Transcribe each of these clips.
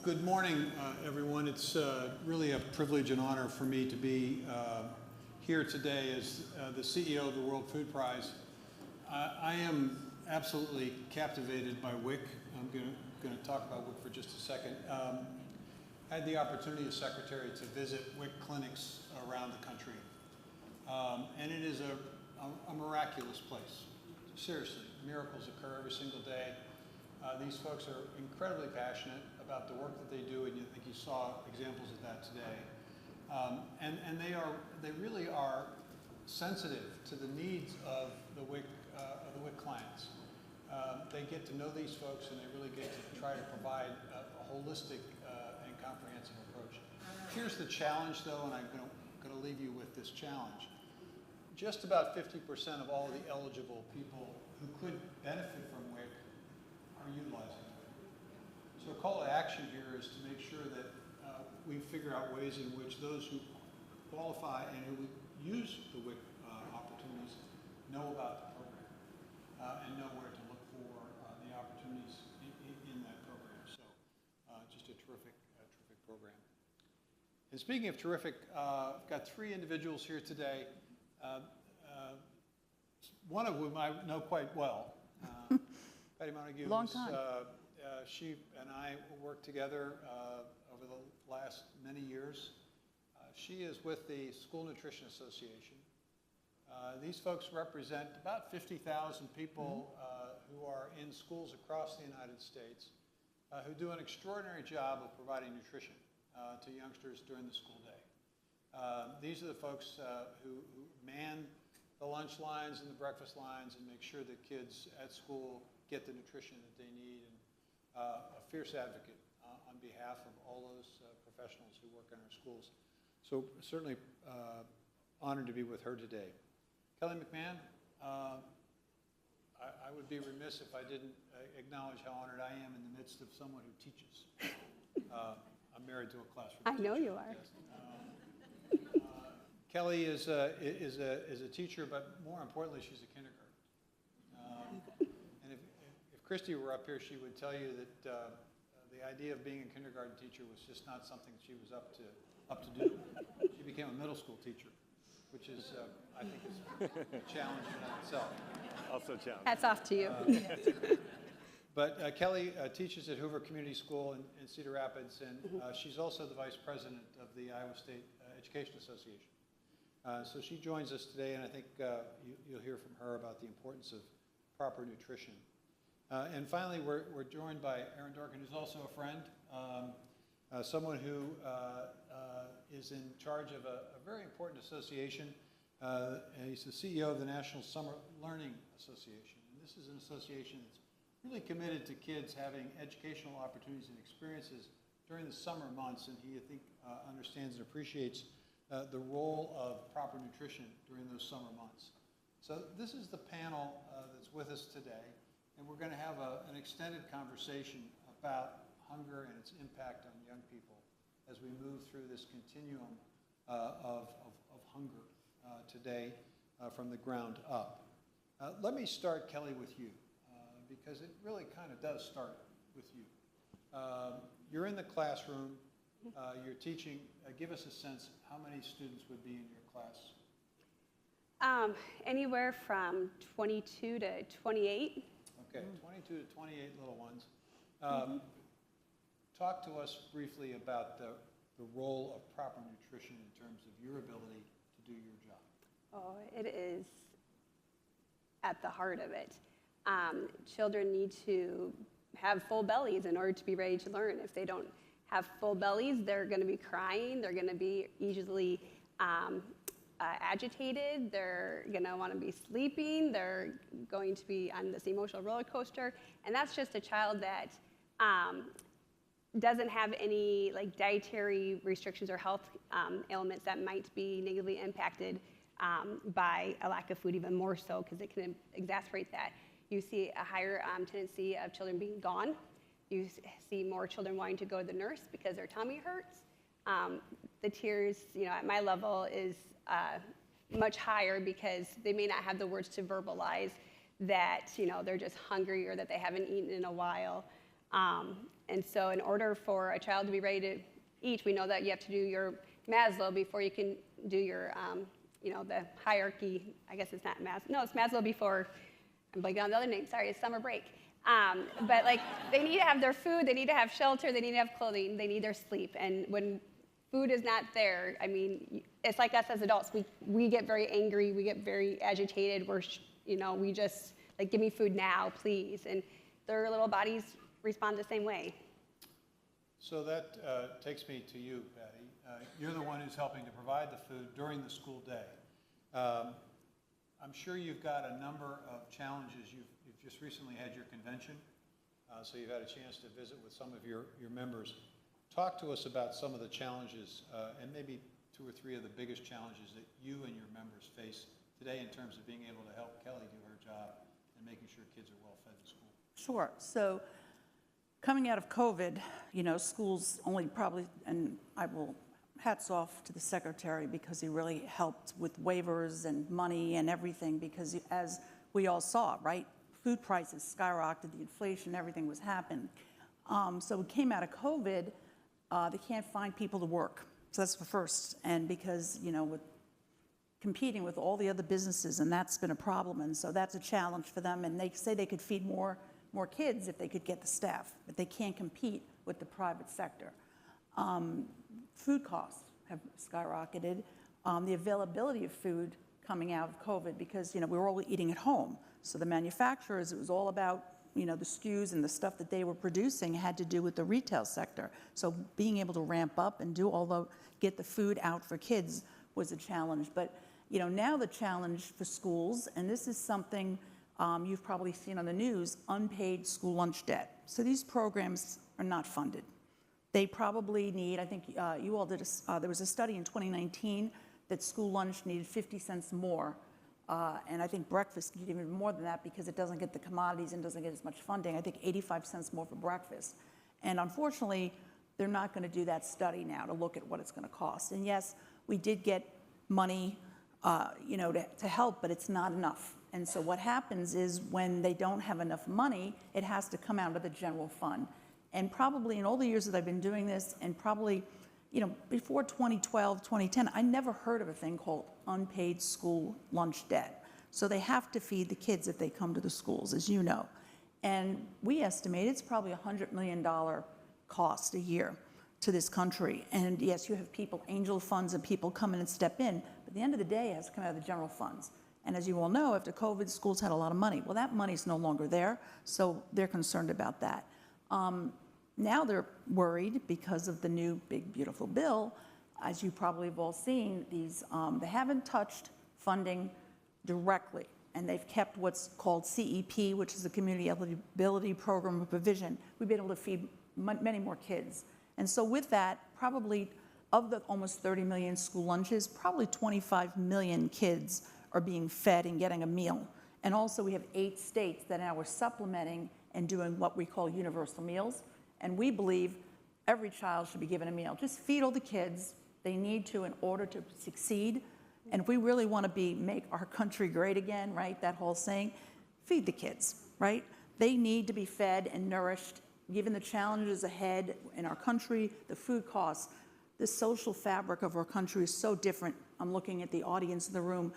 Good morning, everyone. It's really a privilege and honor for me to be here today as the CEO of the World Food Prize. I am absolutely captivated by WIC. I'm going to talk about WIC for just a second. I had the opportunity as secretary to visit WIC clinics around the country. And it is a miraculous place. Seriously, miracles occur every single day. These folks are incredibly passionate about the work that they do, and I think you saw examples of that today. And they really are sensitive to the needs of the WIC clients. They get to know these folks, and they really get to try to provide a holistic and comprehensive approach. Here's the challenge, though, and I'm going to leave you with this challenge. Just about 50% of all the eligible people who could benefit from WIC are utilizing it. So a call to action here is to make sure that we figure out ways in which those who qualify and who use the WIC opportunities know about the program and know where to look for the opportunities in that program. So just a terrific program. And speaking of terrific, I've got three individuals here today, one of whom I know quite well. Patty Montague. Long time. She and I worked together over the last many years. She is with the School Nutrition Association. These folks represent about 50,000 people who are in schools across the United States who do an extraordinary job of providing nutrition to youngsters during the school day. These are the folks who man the lunch lines and the breakfast lines and make sure that kids at school get the nutrition that they need, and a fierce advocate on behalf of all those professionals who work in our schools. So certainly honored to be with her today. Kelly McMahon, I would be remiss if I didn't acknowledge how honored I am in the midst of someone who teaches. I'm married to a classroom teacher. I know you are. Yes. Kelly is a teacher, but more importantly, she's a kindergarten. And if Christy were up here, she would tell you that the idea of being a kindergarten teacher was just not something she was up to do. She became a middle school teacher, which is, I think, is a challenge in and of itself. Also challenging. Hats off to you. But Kelly teaches at Hoover Community School in Cedar Rapids, and she's also the vice president of the Iowa State Education Association. So she joins us today, and I think you'll hear from her about the importance of proper nutrition. And finally, we're joined by Aaron Dworkin, who's also a friend, someone who is in charge of a very important association. He's the CEO of the National Summer Learning Association. And this is an association that's really committed to kids having educational opportunities and experiences during the summer months, and he, I think, understands and appreciates the role of proper nutrition during those summer months. So this is the panel that's with us today, and we're going to have an extended conversation about hunger and its impact on young people as we move through this continuum of hunger today from the ground up. Let me start, Kelly, with you, because it really kind of does start with you. You're in the classroom. You're teaching. Give us a sense how many students would be in your class? Anywhere from 22 to 28. Okay, 22 to 28 little ones. Talk to us briefly about the role of proper nutrition in terms of your ability to do your job. Oh, it is at the heart of it. Children need to have full bellies in order to be ready to learn. If they don't have full bellies, they're going to be crying, they're going to be easily agitated, they're going to want to be sleeping, they're going to be on this emotional roller coaster, and that's just a child that doesn't have any dietary restrictions or health ailments that might be negatively impacted by a lack of food, even more so because it can exacerbate that. You see a higher tendency of children being gone. You see more children wanting to go to the nurse because their tummy hurts. The tears, at my level is much higher because they may not have the words to verbalize that, they're just hungry or that they haven't eaten in a while. And so in order for a child to be ready to eat, we know that you have to do your Maslow before you can do your, the hierarchy. I guess it's not Maslow. No, it's Maslow before, I'm blanking on the other name. Sorry, it's summer break. But like, they need to have their food, they need to have shelter, they need to have clothing, they need their sleep. And when food is not there, I mean, it's like us as adults. We get very angry, we get very agitated. We just like, give me food now, please. And their little bodies respond the same way. So that takes me to you, Patty. You're the one who's helping to provide the food during the school day. I'm sure you've got a number of challenges. You've just recently had your convention, so you've had a chance to visit with some of your members. Talk to us about some of the challenges and maybe 2 or 3 of the biggest challenges that you and your members face today in terms of being able to help Kelly do her job and making sure kids are well fed in school. Sure. So coming out of COVID, schools only probably, and hats off to the secretary because he really helped with waivers and money and everything, because as we all saw, right, food prices skyrocketed, the inflation, everything was happening. So we came out of COVID, they can't find people to work. So that's the first. And because, with competing with all the other businesses, and that's been a problem. And so that's a challenge for them. And they say they could feed more kids if they could get the staff, but they can't compete with the private sector. Food costs have skyrocketed. The availability of food coming out of COVID, because we were all eating at home. So the manufacturers, it was all about the SKUs and the stuff that they were producing had to do with the retail sector. So being able to ramp up and get the food out for kids was a challenge. But now the challenge for schools, and this is something you've probably seen on the news, unpaid school lunch debt. So these programs are not funded. They probably need, I think you all did, there was a study in 2019 that school lunch needed 50 cents more. And I think breakfast needed even more than that because it doesn't get the commodities and doesn't get as much funding. I think 85 cents more for breakfast. And unfortunately, they're not going to do that study now to look at what it's going to cost. And yes, we did get money, to help, but it's not enough. And so what happens is when they don't have enough money, it has to come out of the general fund. And probably in all the years that I've been doing this, and probably, before 2012, 2010, I never heard of a thing called unpaid school lunch debt. So they have to feed the kids if they come to the schools, as you know. And we estimate it's probably a $100 million cost a year to this country. And yes, you have people, angel funds, and people come in and step in, but at the end of the day, it has to come out of the general funds. And as you all know, after COVID, schools had a lot of money. Well, that money's no longer there, so they're concerned about that. Now they're worried because of the new big, beautiful bill. As you probably have all seen, they haven't touched funding directly, and they've kept what's called CEP, which is the Community Eligibility Program of Provision. We've been able to feed many more kids. And so with that, probably of the almost 30 million school lunches, probably 25 million kids are being fed and getting a meal. And also we have 8 states that now are supplementing and doing what we call universal meals. And we believe every child should be given a meal. Just feed all the kids. They need to in order to succeed. And if we really want to make our country great again, right, that whole saying, feed the kids, right? They need to be fed and nourished. Given the challenges ahead in our country, the food costs, the social fabric of our country is so different. I'm looking at the audience in the room.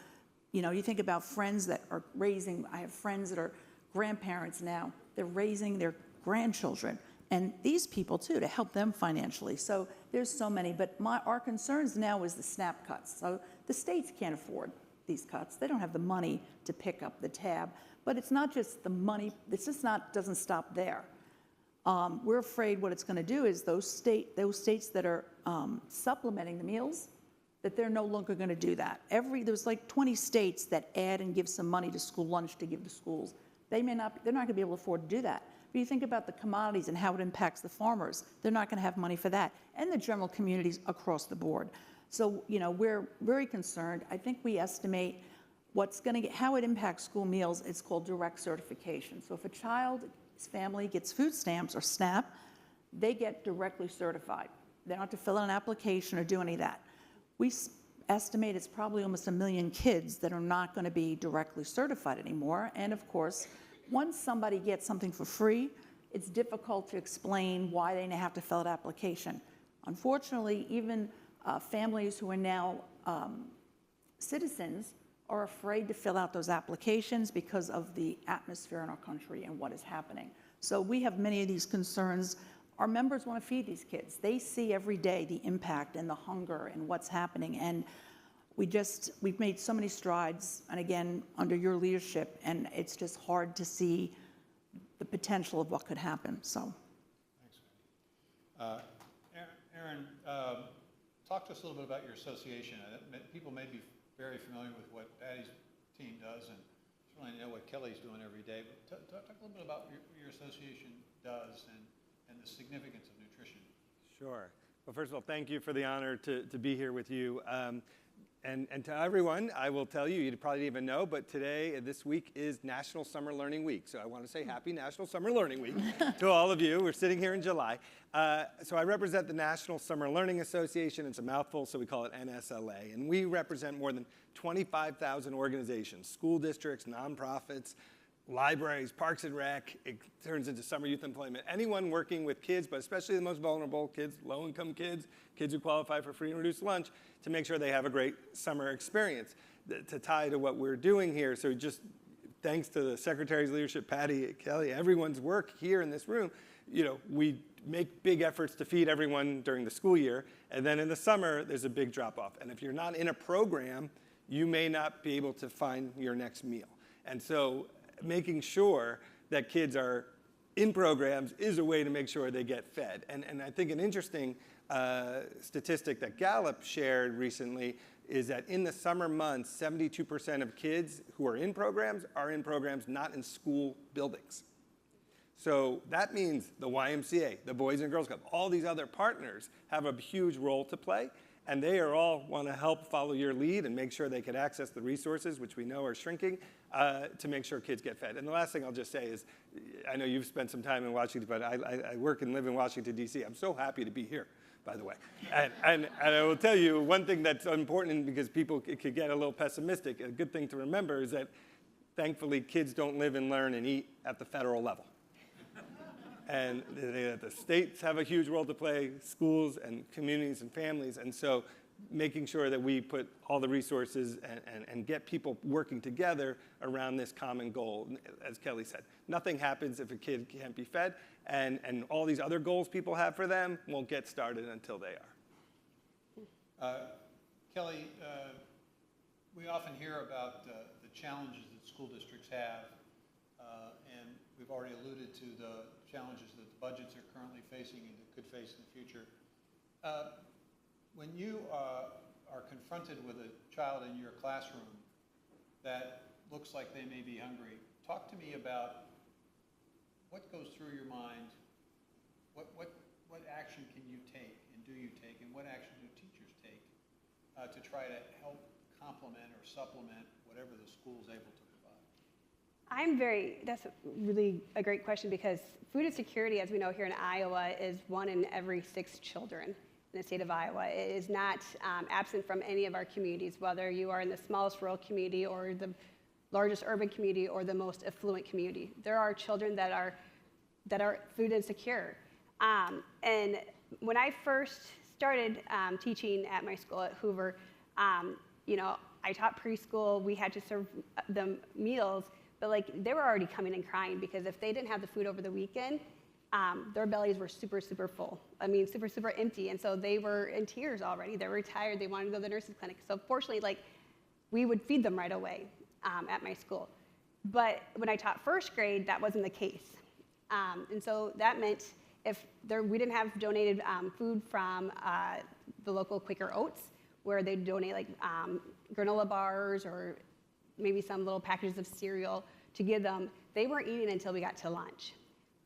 You think about friends that are raising, I have friends that are grandparents now. They're raising their grandchildren. And these people too, to help them financially. So there's so many, but our concerns now is the SNAP cuts. So the states can't afford these cuts. They don't have the money to pick up the tab, but it's not just the money, doesn't stop there. We're afraid what it's gonna do is those states that are supplementing the meals, that they're no longer gonna do that. There's like 20 states that add and give some money to school lunch to give to schools. They're not gonna be able to afford to do that. But you think about the commodities and how it impacts the farmers, they're not gonna have money for that, and the general communities across the board. So, we're very concerned. I think we estimate how it impacts school meals. It's called direct certification. So if a child's family gets food stamps or SNAP, they get directly certified. They don't have to fill out an application or do any of that. We estimate it's probably almost 1 million kids that are not gonna be directly certified anymore. And of course, once somebody gets something for free, it's difficult to explain why they have to fill out application. Unfortunately, even families who are now citizens are afraid to fill out those applications because of the atmosphere in our country and what is happening. So we have many of these concerns. Our members want to feed these kids. They see every day the impact and the hunger and what's happening. And we've made so many strides, and again, under your leadership, and it's just hard to see the potential of what could happen, so. Thanks. Aaron, talk to us a little bit about your association. People may be very familiar with what Patty's team does, and certainly know what Kelly's doing every day, but talk a little bit about what your association does and the significance of nutrition. Sure. Well, first of all, thank you for the honor to be here with you. And to everyone, I will tell you, you probably didn't even know, but this week is National Summer Learning Week. So I want to say happy National Summer Learning Week to all of you. We're sitting here in July. So I represent the National Summer Learning Association. It's a mouthful, so we call it NSLA. And we represent more than 25,000 organizations, school districts, nonprofits, libraries, parks and rec. It turns into summer youth employment. Anyone working with kids, but especially the most vulnerable kids, low-income kids, kids who qualify for free and reduced lunch, to make sure they have a great summer experience. To tie to what we're doing here, so just thanks to the Secretary's leadership, Patty, Kelly, everyone's work here in this room, we make big efforts to feed everyone during the school year, and then in the summer, there's a big drop-off. And if you're not in a program, you may not be able to find your next meal. And so making sure that kids are in programs is a way to make sure they get fed. And I think an interesting statistic that Gallup shared recently is that in the summer months, 72% of kids who are in programs not in school buildings. So that means the YMCA, the Boys and Girls Club, all these other partners have a huge role to play. And they all want to help follow your lead and make sure they can access the resources, which we know are shrinking, to make sure kids get fed. And the last thing I'll just say is, I know you've spent some time in Washington, but I work and live in Washington, D.C. I'm so happy to be here, by the way. And I will tell you one thing that's important, because people could get a little pessimistic. A good thing to remember is that, thankfully, kids don't live and learn and eat at the federal level. And the states have a huge role to play, schools and communities and families. And so making sure that we put all the resources and get people working together around this common goal. As Kelly said, nothing happens if a kid can't be fed. And all these other goals people have for them won't get started until they are. Kelly, we often hear about the challenges that school districts have. And we've already alluded to the challenges that the budgets are currently facing and that could face in the future. When you are confronted with a child in your classroom that looks like they may be hungry, talk to me about what goes through your mind, what action can you take and do you take, and what action do teachers take to try to help complement or supplement whatever the school is able to provide? That's really a great question, because food insecurity, as we know here in Iowa, is 1 in every 6 children in the state of Iowa. It is not absent from any of our communities, whether you are in the smallest rural community or the largest urban community or the most affluent community. There are children that are food insecure. And when I first started teaching at my school at Hoover, I taught preschool. We had to serve them meals. But they were already coming and crying, because if they didn't have the food over the weekend, their bellies were super, super full. I mean, super, super empty. And so they were in tears already. They were tired. They wanted to go to the nurse's clinic. So fortunately, we would feed them right away at my school. But when I taught first grade, that wasn't the case. And so that meant if we didn't have donated food from the local Quaker Oats, where they donate granola bars or maybe some little packages of cereal to give them, they weren't eating until we got to lunch.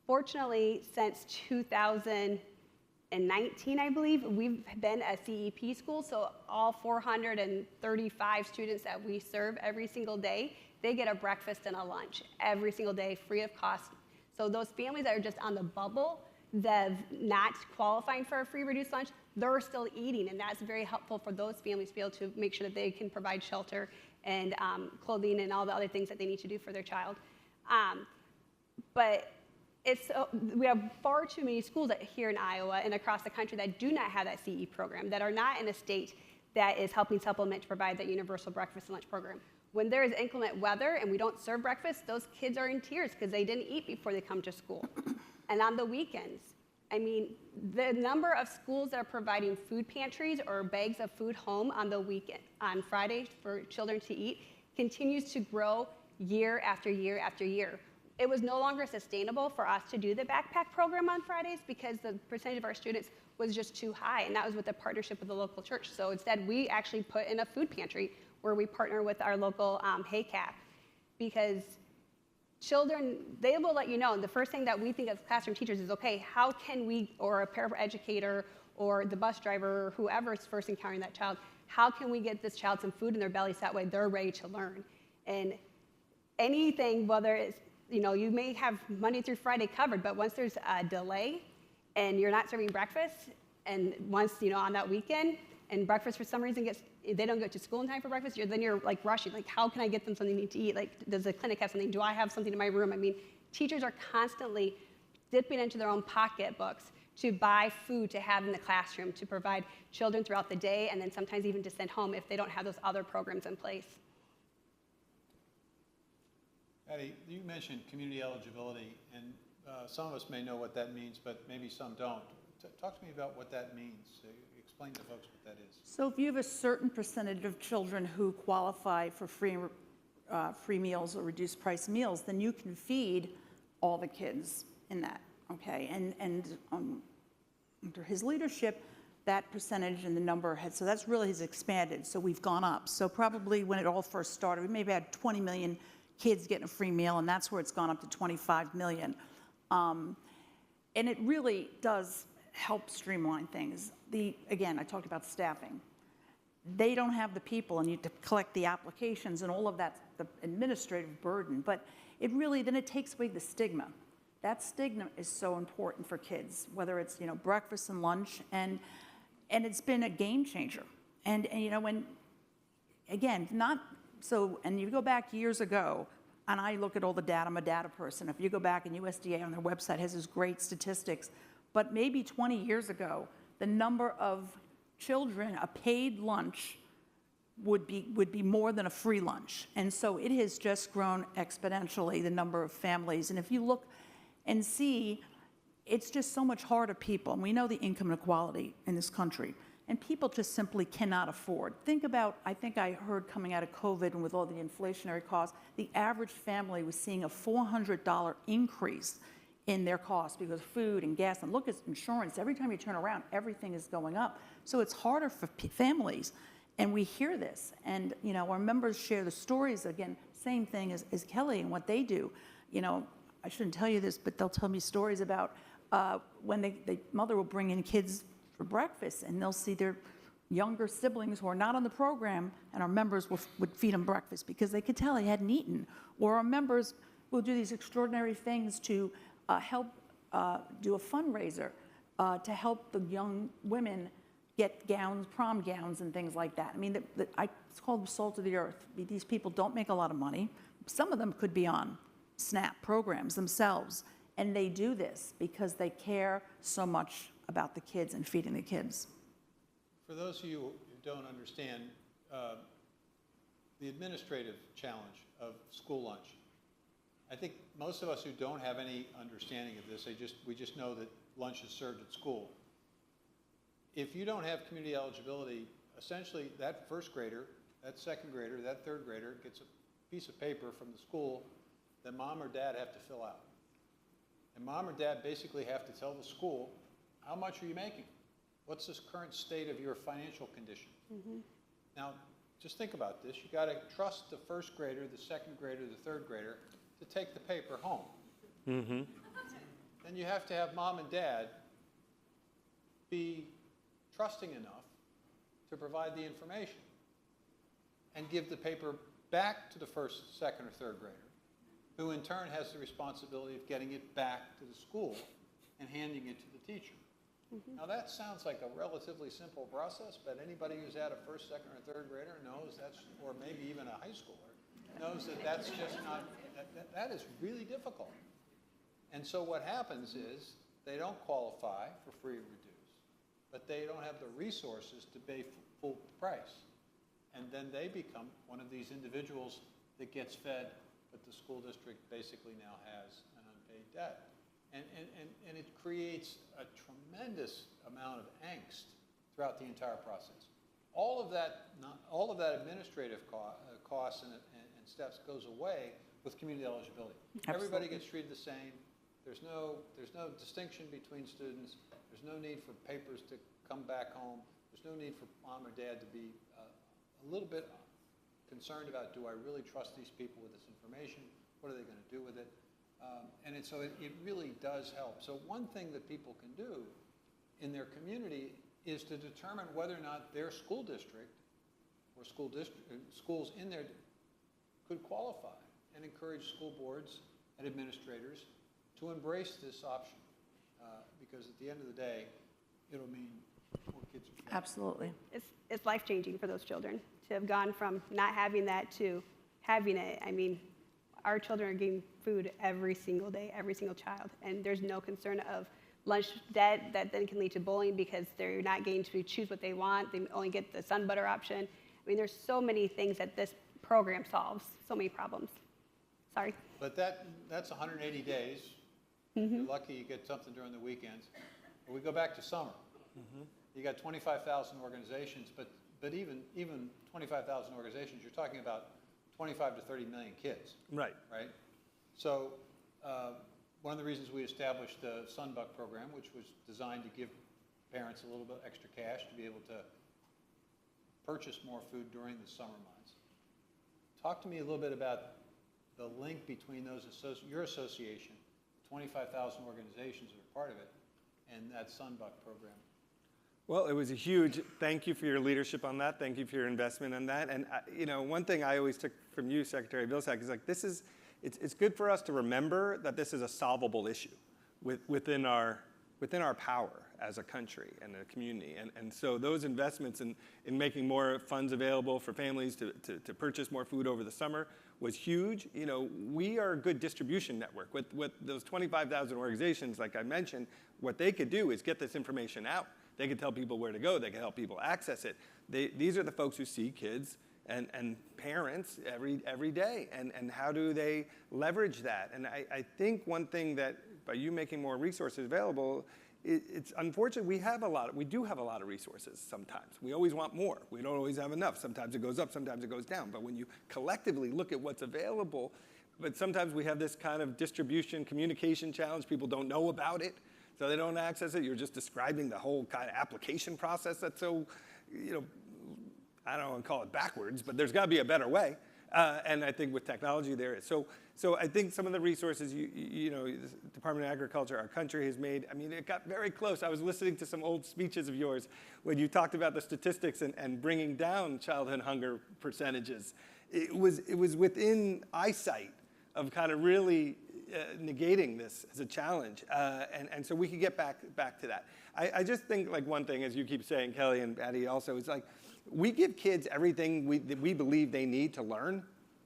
Fortunately, since 2019, I believe, we've been a CEP school, so all 435 students that we serve every single day, they get a breakfast and a lunch every single day, free of cost. So those families that are just on the bubble, that not qualifying for a free reduced lunch, they're still eating, and that's very helpful for those families to be able to make sure that they can provide shelter and clothing and all the other things that they need to do for their child. But we have far too many schools here in Iowa and across the country that do not have that CE program, that are not in a state that is helping supplement to provide that universal breakfast and lunch program. When there is inclement weather and we don't serve breakfast, those kids are in tears because they didn't eat before they come to school. And on the weekends, I mean, the number of schools that are providing food pantries or bags of food home on the weekend, on Friday for children to eat, continues to grow year after year after year. It was no longer sustainable for us to do the backpack program on Fridays because the percentage of our students was just too high, and that was with a partnership with the local church. So instead, we actually put in a food pantry where we partner with our local HACAP, because children, they will let you know, and the first thing that we think as classroom teachers is, okay, how can we, or a paraeducator, or the bus driver, or whoever is first encountering that child, how can we get this child some food in their belly so that way they're ready to learn? And anything, whether it's, you may have Monday through Friday covered, but once there's a delay and you're not serving breakfast, and once, on that weekend, and breakfast for some reason they don't go to school in time for breakfast, then you're like rushing, like, how can I get them something to eat? Like, does the clinic have something? Do I have something in my room? I mean, teachers are constantly dipping into their own pocketbooks to buy food to have in the classroom, to provide children throughout the day, and then sometimes even to send home if they don't have those other programs in place. Patty, you mentioned community eligibility, and some of us may know what that means, but maybe some don't. Talk to me about what that means. Explain to folks what that is. So if you have a certain percentage of children who qualify for free meals or reduced price meals, then you can feed all the kids in that, okay? And under his leadership, that percentage and the number so that's really has expanded, so we've gone up. So probably when it all first started, we maybe had 20 million kids getting a free meal, and that's where it's gone up to 25 million. And it really does help streamline things. Again, I talked about staffing. They don't have the people, and you have to collect the applications and all of that, the administrative burden, but then it takes away the stigma. That stigma is so important for kids, whether it's, breakfast and lunch, and it's been a game changer. And when, again, and you go back years ago, and I look at all the data, I'm a data person. If you go back, and USDA on their website has this great statistics, but maybe 20 years ago, the number of children, a paid lunch would be more than a free lunch. And so it has just grown exponentially, the number of families. And if you look and see, it's just so much harder people. And we know the income inequality in this country. And people just simply cannot afford. Think about, I think I heard coming out of COVID and with all the inflationary costs, the average family was seeing a $400 increase in their costs because food and gas, and look at insurance. Every time you turn around, everything is going up. So it's harder for families. And we hear this. And, our members share the stories, again, same thing as Kelly and what they do. I shouldn't tell you this, but they'll tell me stories about when the mother will bring in kids for breakfast, and they'll see their younger siblings who are not on the program, and our members would feed them breakfast because they could tell they hadn't eaten. Or our members will do these extraordinary things to help do a fundraiser to help the young women get gowns, prom gowns, and things like that. I mean, it's called the salt of the earth. These people don't make a lot of money. Some of them could be on SNAP programs themselves, and they do this because they care so much about the kids and feeding the kids. For those of you who don't understand the administrative challenge of school lunch, I think most of us who don't have any understanding of this, we just know that lunch is served at school. If you don't have community eligibility, essentially that first grader, that second grader, that third grader gets a piece of paper from the school that mom or dad have to fill out. And mom or dad basically have to tell the school, how much are you making? What's this current state of your financial condition? Mm-hmm. Now, just think about this. You got to trust the first grader, the second grader, the third grader to take the paper home. Mm-hmm. Then you have to have mom and dad be trusting enough to provide the information and give the paper back to the first, second, or third grader, who in turn has the responsibility of getting it back to the school and handing it to the teacher. Mm-hmm. Now that sounds like a relatively simple process, but anybody who's had a first, second, or third grader knows or maybe even a high schooler, knows that that's just not, that is really difficult. And so what happens is they don't qualify for free or reduced, but they don't have the resources to pay full price. And then they become one of these individuals that gets fed, but the school district basically now has an unpaid debt. And it creates a tremendous amount of angst throughout the entire process. All of that administrative costs and steps goes away with community eligibility. Absolutely. Everybody gets treated the same. There's no distinction between students. There's no need for papers to come back home. There's no need for mom or dad to be a little bit concerned about, do I really trust these people with this information? What are they going to do with it? So it really does help. So one thing that people can do in their community is to determine whether or not their school district or schools in there could qualify, and encourage school boards and administrators to embrace this option, because at the end of the day, it'll mean more kids are fed. Absolutely. It's life-changing for those children to have gone from not having that to having it. I mean, our children are getting food every single day, every single child, and there's no concern of lunch debt that then can lead to bullying because they're not getting to choose what they want. They only get the sun butter option. I mean, there's so many things that this program solves, so many problems. Sorry. But that's 180 days. You're lucky you get something during the weekends. But we go back to summer. You got 25,000 organizations, but even 25,000 organizations, you're talking about 25 to 30 million kids. Right. Right? So one of the reasons we established the Sunbuck program, which was designed to give parents a little bit extra cash to be able to purchase more food during the summer months. Talk to me a little bit about the link between your association, 25,000 organizations that are part of it, and that Sunbuck program. Well, it was a huge thank you for your leadership on that. Thank you for your investment on that. And one thing I always took from you, Secretary Vilsack, is like it's good for us to remember that this is a solvable issue within our power as a country and a community. And so those investments in making more funds available for families to purchase more food over the summer was huge. We are a good distribution network. With those 25,000 organizations, like I mentioned, what they could do is get this information out. They could tell people where to go. They could help people access it. These are the folks who see kids and parents every day. And how do they leverage that? And I think one thing that by you making more resources available, it's unfortunate we do have a lot of resources sometimes. We always want more. We don't always have enough. Sometimes it goes up, sometimes it goes down. But when you collectively look at what's available, but sometimes we have this kind of distribution, communication challenge. People don't know about it, so they don't access it. You're just describing the whole kind of application process that's so, I don't want to call it backwards, but there's got to be a better way. And I think with technology there is. So I think some of the resources, the Department of Agriculture, our country has made, it got very close. I was listening to some old speeches of yours when you talked about the statistics and bringing down childhood hunger percentages. It was within eyesight of kind of really negating this as a challenge. And so we could get back to that. I just think like one thing, as you keep saying, Kelly and Patty also, is like, we give kids everything that we believe they need to learn.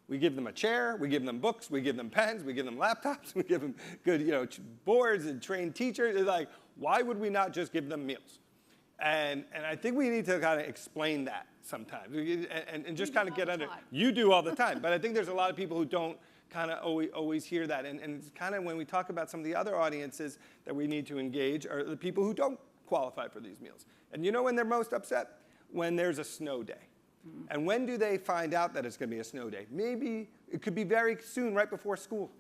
We give them a chair, we give them books, we give them pens, we give them laptops, we give them good boards and trained teachers. It's like, why would we not just give them meals? And I think we need to kind of explain that sometimes and just kind of get under. You do all the time, but I think there's a lot of people who don't kind of always hear that. And it's kind of when we talk about some of the other audiences that we need to engage are the people who don't qualify for these meals. And you know when they're most upset? When there's a snow day. And when do they find out that it's going to be a snow day? Maybe it could be very soon, right before school.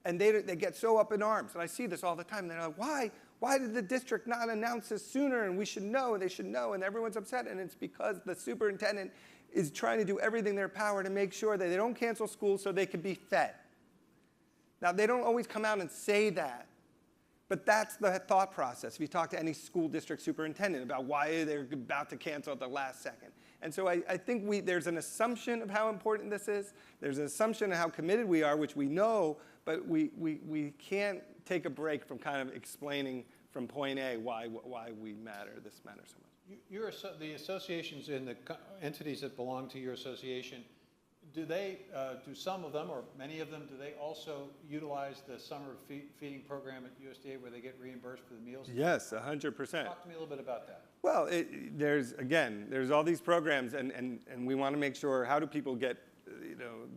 And they get so up in arms. And I see this all the time. They're like, why did the district not announce this sooner? And we should know, and they should know. And everyone's upset. And it's because the superintendent is trying to do everything in their power to make sure that they don't cancel school so they can be fed. Now, they don't always come out and say that. But that's the thought process. If you talk to any school district superintendent about why they're about to cancel at the last second. And so I think there's an assumption of how important this is. There's an assumption of how committed we are, which we know, but we can't take a break from kind of explaining from point A why this matters so much. The associations and the entities that belong to your association, do they, do some of them, or many of them, do they also utilize the summer feeding program at USDA where they get reimbursed for the meals? Yes, 100%. Talk to me a little bit about that. Well, there's all these programs, and we want to make sure, how do people get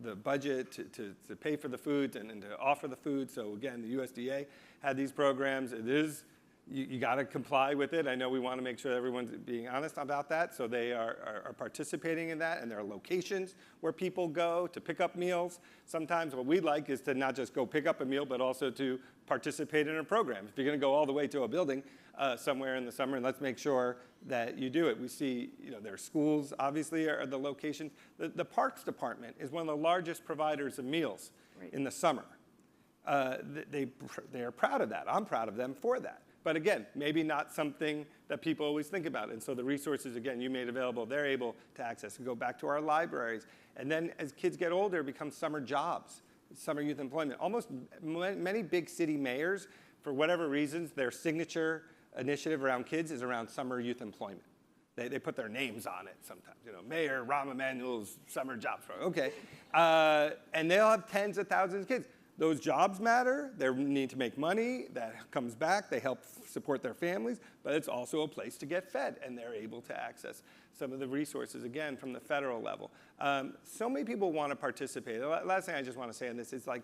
the budget to pay for the food and to offer the food. So again, the USDA had these programs. It is, you got to comply with it. I know we want to make sure everyone's being honest about that. So they are participating in that, and there are locations where people go to pick up meals. Sometimes what we'd like is to not just go pick up a meal, but also to participate in a program. If you're going to go all the way to a building somewhere in the summer, and let's make sure that you do it. We see, their schools obviously are the locations. The Parks Department is one of the largest providers of meals in the summer. They are proud of that. I'm proud of them for that. But again, maybe not something that people always think about. And so the resources, again, you made available, they're able to access and go back to our libraries. And then as kids get older, it becomes summer jobs, summer youth employment. Almost many big city mayors, for whatever reasons, their signature initiative around kids is around summer youth employment. They put their names on it sometimes. Mayor Rahm Emanuel's summer jobs program. Okay. And they'll have tens of thousands of kids. Those jobs matter. They need to make money. That comes back. They help support their families. But it's also a place to get fed, and they're able to access some of the resources, again, from the federal level. So many people want to participate. The last thing I just want to say on this is, like,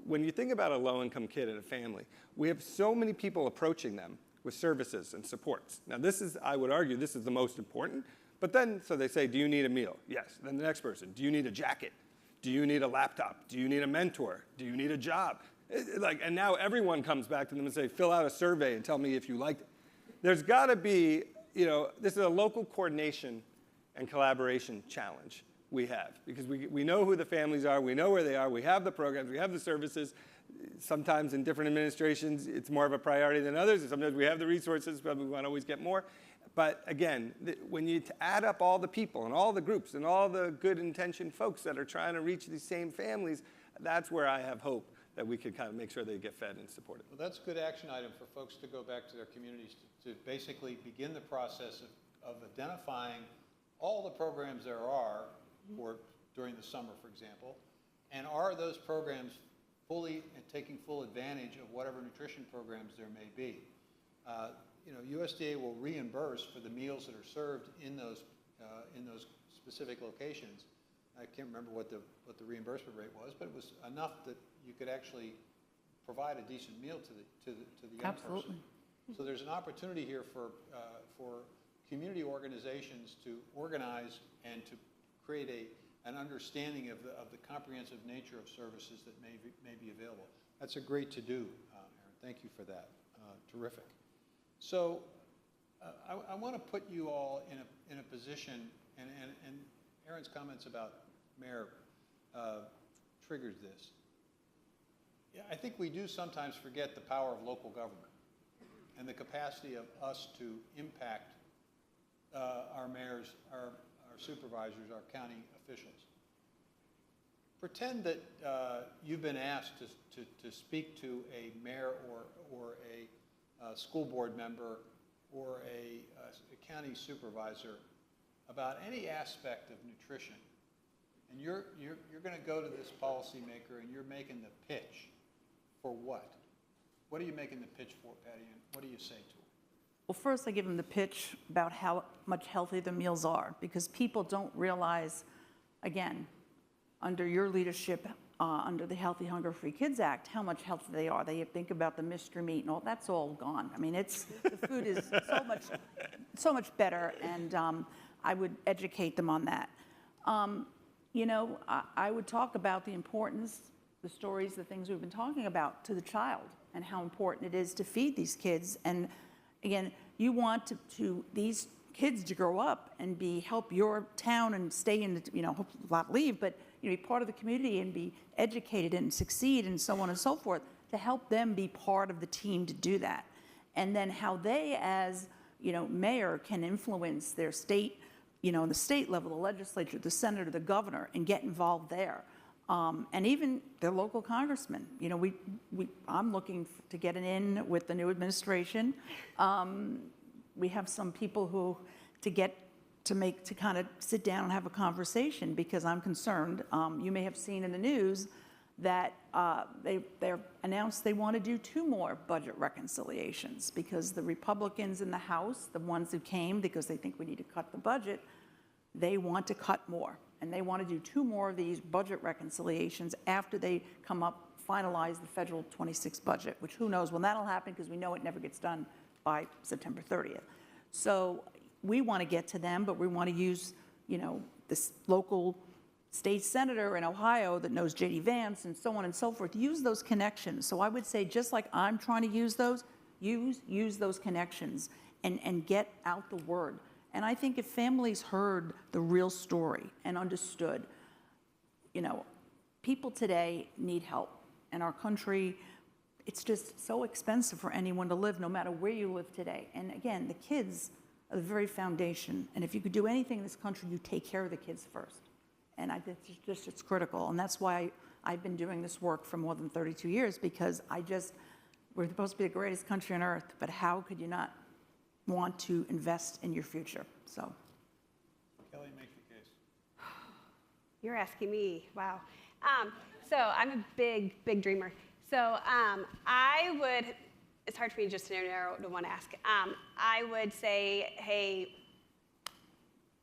when you think about a low-income kid in a family, we have so many people approaching them with services and supports. Now, I would argue, this is the most important. But then, so they say, do you need a meal? Yes. Then the next person, do you need a jacket? Do you need a laptop? Do you need a mentor? Do you need a job? And now everyone comes back to them and say, fill out a survey and tell me if you liked it. There's got to be, this is a local coordination and collaboration challenge we have, because we know who the families are, we know where they are, we have the programs, we have the services. Sometimes in different administrations, it's more of a priority than others. Sometimes we have the resources, but we want to always get more. But again, when you add up all the people and all the groups and all the good intentioned folks that are trying to reach these same families, that's where I have hope that we could kind of make sure they get fed and supported. Well, that's a good action item for folks to go back to their communities to basically begin the process of identifying all the programs there are during the summer, for example, and are those programs fully and taking full advantage of whatever nutrition programs there may be. USDA will reimburse for the meals that are served in those specific locations. I can't remember what the reimbursement rate was, but it was enough that you could actually provide a decent meal to the young person. So there's an opportunity here for community organizations to organize and to create an understanding of the comprehensive nature of services that may be available. That's a great to-do, Aaron. Thank you for that. Terrific. So I want to put you all in a position, and Aaron's comments about Mayor triggered this. Yeah, I think we do sometimes forget the power of local government and the capacity of us to impact our mayors, our supervisors, our county officials. Pretend that you've been asked to speak to a mayor or a school board member or a county supervisor about any aspect of nutrition, and you're going to go to this policymaker and you're making the pitch for what? What are you making the pitch for, Patty, and what do you say to them? Well, first I give them the pitch about how much healthier the meals are, because people don't realize, again, under your leadership, under the Healthy Hunger Free Kids Act, how much healthier they are. They think about the mystery meat and all, that's all gone. I mean, the food is so much better, and I would educate them on that. I would talk about the importance, the stories, the things we've been talking about to the child, and how important it is to feed these kids. And again, you want these kids to grow up and help your town and stay in hope not leave, but be part of the community and be educated and succeed and so on and so forth, to help them be part of the team to do that. And then how they, as mayor, can influence their state, the state level, the legislature, the senator, the governor, and get involved there. And even their local congressman. I'm looking to get an in with the new administration. We have some people to get to kind of sit down and have a conversation, because I'm concerned. You may have seen in the news that they're announced they want to do 2 more budget reconciliations, because the Republicans in the House, the ones who came because they think we need to cut the budget, they want to cut more. And they want to do 2 more of these budget reconciliations after they finalize the federal 26 budget, which who knows when that'll happen, because we know it never gets done by September 30th. So we want to get to them, but we want to use, this local state senator in Ohio that knows J.D. Vance and so on and so forth. Use those connections. So I would say, just like I'm trying to use those, use those connections and get out the word. And I think if families heard the real story and understood, people today need help. In our country, it's just so expensive for anyone to live, no matter where you live today. And again, the kids are the very foundation. And if you could do anything in this country, you take care of the kids first. And it's critical. And that's why I've been doing this work for more than 32 years, because we're supposed to be the greatest country on earth, but how could you not want to invest in your future? So, Kelly, make the case. You're asking me, wow. So I'm a big dreamer. So it's hard for me just to narrow to one ask. I would say, hey,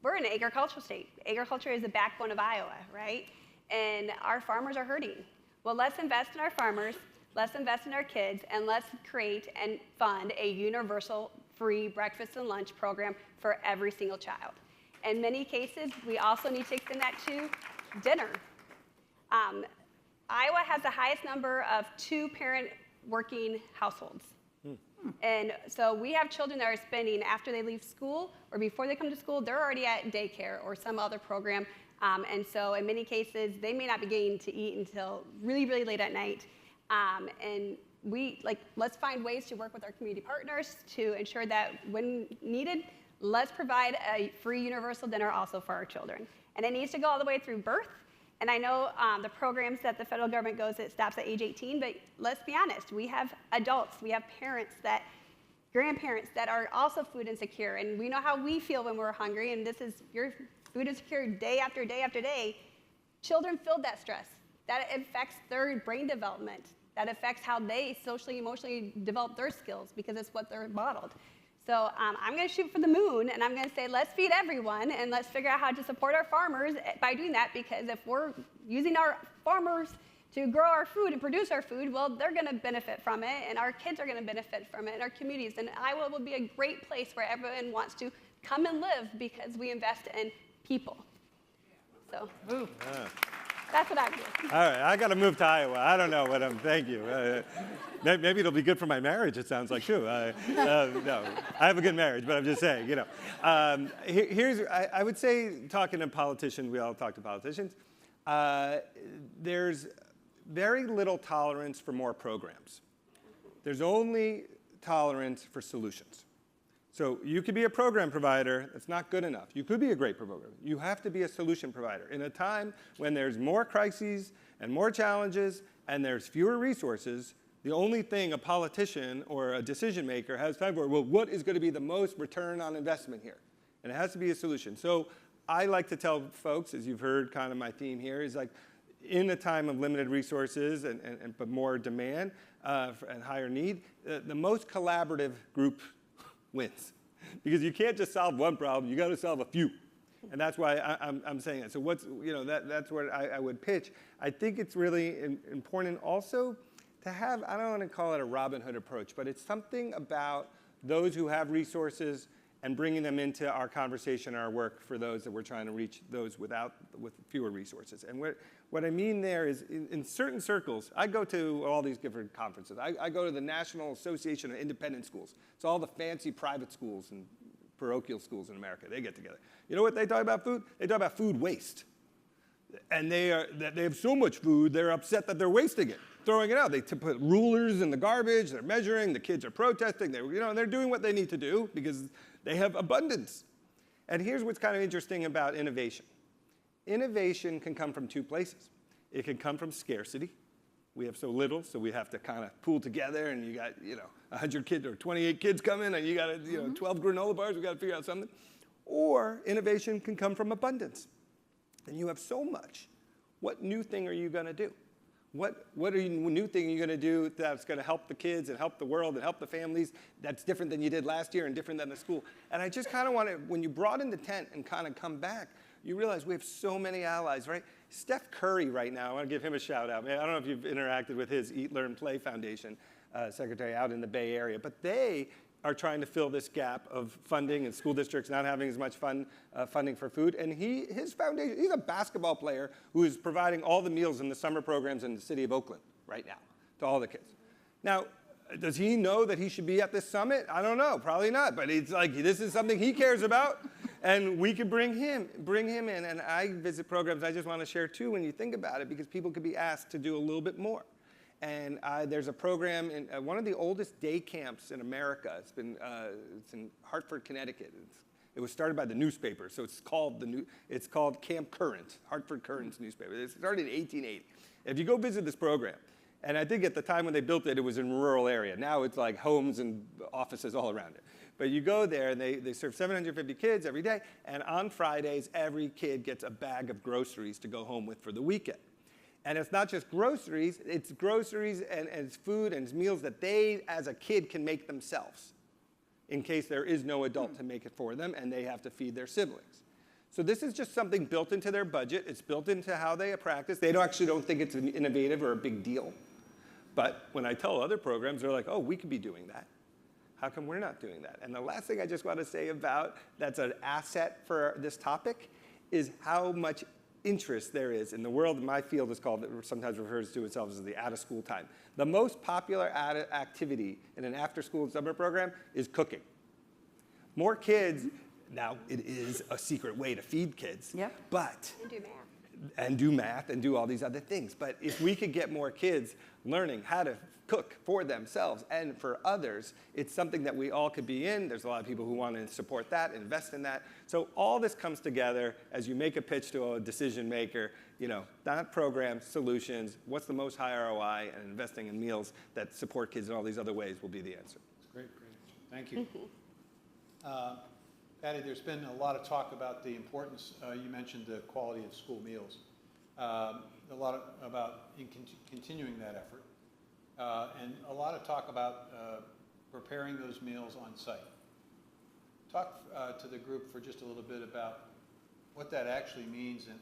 we're an agricultural state. Agriculture is the backbone of Iowa, right? And our farmers are hurting. Well, let's invest in our farmers, let's invest in our kids, and let's create and fund a universal free breakfast and lunch program for every single child. In many cases, we also need to extend that to dinner. Iowa has the highest number of 2-parent working households. And so we have children that are spending, after they leave school or before they come to school, they're already at daycare or some other program. And so in many cases, they may not be getting to eat until really, really late at night. And let's find ways to work with our community partners to ensure that when needed, let's provide a free universal dinner also for our children. And it needs to go all the way through birth. And I know the programs that the federal government goes, it stops at age 18, but let's be honest, we have adults, we have grandparents that are also food insecure, and we know how we feel when we're hungry, and you're food insecure day after day after day. Children feel that stress. That affects their brain development. That affects how they socially, emotionally develop their skills, because it's what they're modeled. So I'm going to shoot for the moon, and I'm going to say, let's feed everyone, and let's figure out how to support our farmers by doing that, because if we're using our farmers to grow our food and produce our food, well, they're going to benefit from it, and our kids are going to benefit from it, and our communities. And Iowa will be a great place where everyone wants to come and live because we invest in people. So that's what I would do. All right, I got to move to Iowa. I don't know what thank you. Maybe it'll be good for my marriage, it sounds like, too. No, I have a good marriage, but I'm just saying, I would say, talking to politicians, we all talk to politicians, there's very little tolerance for more programs. There's only tolerance for solutions. So you could be a program provider, that's not good enough. You could be a great program. You have to be a solution provider. In a time when there's more crises and more challenges and there's fewer resources, the only thing a politician or a decision maker has time for, well, what is going to be the most return on investment here? And it has to be a solution. So I like to tell folks, as you've heard kind of my theme here, is like, in a time of limited resources but more demand and higher need, the most collaborative group wins, because you can't just solve one problem, you got to solve a few. And that's why I'm saying that. So that's what I would pitch. I think it's really important also to have, I don't want to call it a Robin Hood approach, but it's something about those who have resources and bringing them into our conversation, our work, for those that we're trying to reach, those with fewer resources. And what I mean there is, in certain circles, I go to all these different conferences. I go to the National Association of Independent Schools. It's all the fancy private schools and parochial schools in America. They get together. You know what they talk about food? They talk about food waste. And they have so much food, they're upset that they're wasting it, throwing it out. They put rulers in the garbage, they're measuring, the kids are protesting, they're doing what they need to do because they have abundance. And here's what's kind of interesting about innovation. Innovation can come from 2 places. It can come from scarcity. We have so little, so we have to kind of pool together, and you got, 100 kids or 28 kids coming, and you got 12 granola bars, we got to figure out something. or innovation can come from abundance. And you have so much. What new thing are you going to do? What new thing are you going to do that's going to help the kids and help the world and help the families that's different than you did last year and different than the school? And I just kind of want to, when you brought in the tent and kind of come back, you realize we have so many allies, right? Steph Curry right now, I want to give him a shout out. Man, I don't know if you've interacted with his Eat, Learn, Play Foundation secretary out in the Bay Area, but they are trying to fill this gap of funding and school districts not having as much funding for food. And his foundation, he's a basketball player who is providing all the meals in the summer programs in the city of Oakland right now to all the kids. Now, does he know that he should be at this summit? I don't know, probably not. But it's like, this is something he cares about, and we could bring him in. And I visit programs I just want to share too when you think about it, because people could be asked to do a little bit more. And there's a program in one of the oldest day camps in America. It's in Hartford, Connecticut. It was started by the newspaper, so it's called Camp Current, Hartford Current's newspaper. It started in 1880. If you go visit this program, and I think at the time when they built it, it was in a rural area. Now it's like homes and offices all around it. But you go there, and they serve 750 kids every day, and on Fridays, every kid gets a bag of groceries to go home with for the weekend. And it's not just groceries, it's groceries and it's food and it's meals that they, as a kid, can make themselves in case there is no adult to make it for them and they have to feed their siblings. So this is just something built into their budget. It's built into how they practice. They actually don't think it's innovative or a big deal. But when I tell other programs, they're like, oh, we could be doing that. How come we're not doing that? And the last thing I just want to say about that's an asset for this topic is how much interest there is in the world. My field is called, sometimes refers to itself as the out-of-school time. The most popular activity in an after-school summer program is cooking. More kids, now it is a secret way to feed kids, but And do math. And do all these other things. But if we could get more kids learning how to cook for themselves and for others, it's something that we all could be in. There's a lot of people who want to support that, invest in that. So all this comes together as you make a pitch to a decision maker, not programs, solutions, what's the most high ROI, and investing in meals that support kids in all these other ways will be the answer. Great. Thank you. Patty, there's been a lot of talk about the importance, you mentioned the quality of school meals, a lot about continuing that effort. And a lot of talk about preparing those meals on site. Talk to the group for just a little bit about what that actually means and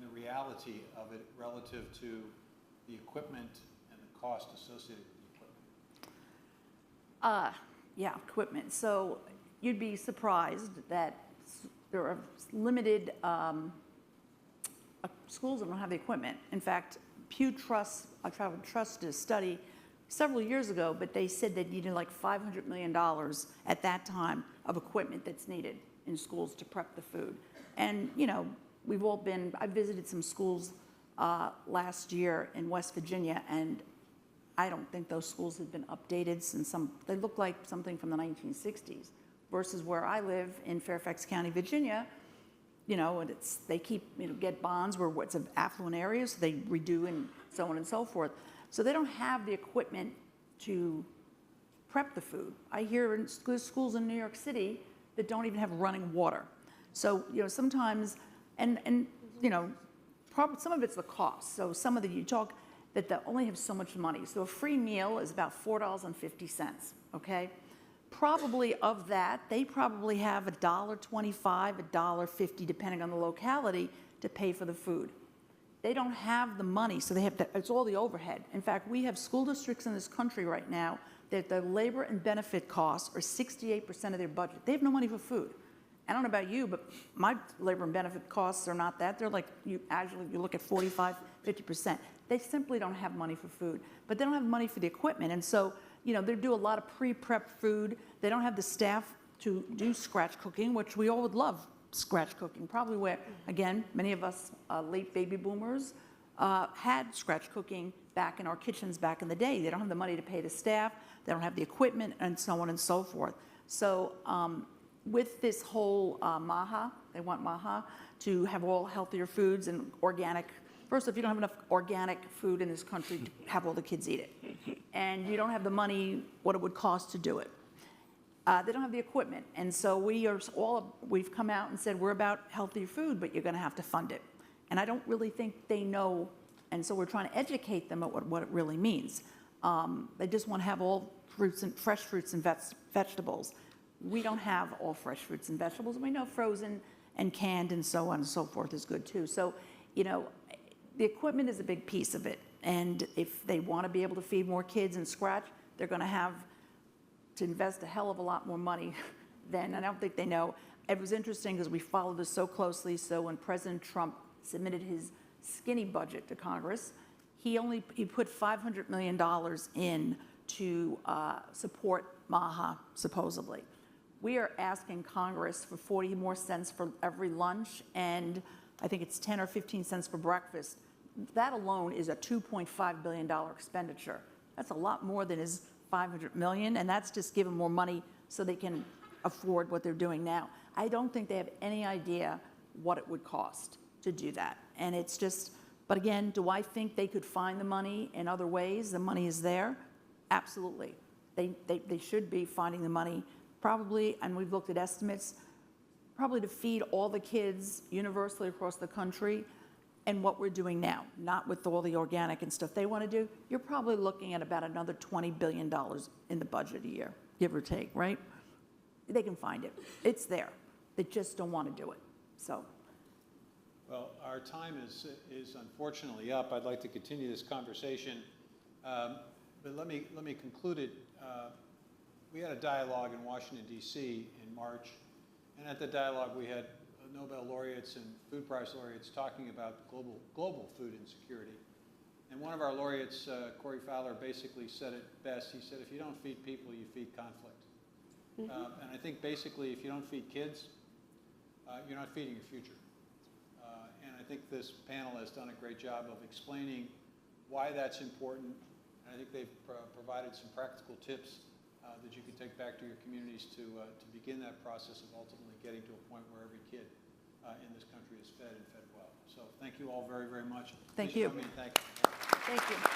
the reality of it relative to the equipment and the cost associated with the equipment. Yeah, equipment. So you'd be surprised that there are limited schools that don't have the equipment. In fact, Pew Trust, Travel Trust did a study several years ago, but they said they needed like $500 million at that time of equipment that's needed in schools to prep the food. And, we've all been, I visited some schools last year in West Virginia, and I don't think those schools have been updated since they look like something from the 1960s, versus where I live in Fairfax County, Virginia. And they keep, get bonds where it's an affluent area, so they redo and so on and so forth. So they don't have the equipment to prep the food. I hear in schools in New York City that don't even have running water. So, sometimes, and some of it's the cost. So some of you talk that they only have so much money. So a free meal is about $4.50, okay? Probably of that, they probably have $1.25, $1.50, depending on the locality, to pay for the food. They don't have the money, so they have to, it's all the overhead. In fact, we have school districts in this country right now that their labor and benefit costs are 68% of their budget. They have no money for food. I don't know about you, but my labor and benefit costs are not that. They're like, you look at 45, 50%. They simply don't have money for food, but they don't have money for the equipment. And so, they do a lot of pre-prep food. They don't have the staff to do scratch cooking, which we all would love scratch cooking. Probably where, again, many of us late baby boomers had scratch cooking back in our kitchens back in the day. They don't have the money to pay the staff. They don't have the equipment, and so on and so forth. So with this whole MAHA, they want MAHA to have all healthier foods and organic. First, if you don't have enough organic food in this country to have all the kids eat it, and you don't have the money, what it would cost to do it. They don't have the equipment. And so we've come out and said, we're about healthy food, but you're going to have to fund it. And I don't really think they know, and so we're trying to educate them at what it really means. They just want to have all fresh fruits and vegetables. We don't have all fresh fruits and vegetables, and we know frozen and canned and so on and so forth is good too. So, you know, the equipment is a big piece of it. And if they want to be able to feed more kids in scratch, they're going to have to invest a hell of a lot more money than, I don't think they know. It was interesting because we followed this so closely. So when President Trump submitted his skinny budget to Congress, he put $500 million in to support MAHA, supposedly. We are asking Congress for 40 more cents for every lunch, and I think it's 10 or 15 cents for breakfast. That alone is a $2.5 billion expenditure. That's a lot more than his $500 million, and that's just giving more money so they can afford what they're doing now. I don't think they have any idea what it would cost to do that. And it's just, but again, do I think they could find the money in other ways? The money is there? Absolutely. They should be finding the money probably, and we've looked at estimates, probably to feed all the kids universally across the country, and what we're doing now, not with all the organic and stuff they want to do. You're probably looking at about another $20 billion in the budget a year, give or take, right? They can find it. It's there. They just don't want to do it. So. Well, our time is unfortunately up. I'd like to continue this conversation, but let me conclude it. We had a dialogue in Washington, D.C. in March, and at the dialogue we had Nobel laureates and food prize laureates talking about global food insecurity. And one of our laureates, Corey Fowler, basically said it best. He said, if you don't feed people, you feed conflict. Mm-hmm. And I think basically if you don't feed kids, you're not feeding your future. And I think this panel has done a great job of explaining why that's important. And I think they've provided some practical tips that you can take back to your communities to begin that process of ultimately getting to a point where every kid in this country is fed and fed well. So thank you all very, very much. Thank Please you. join me in thanking you. Thank you.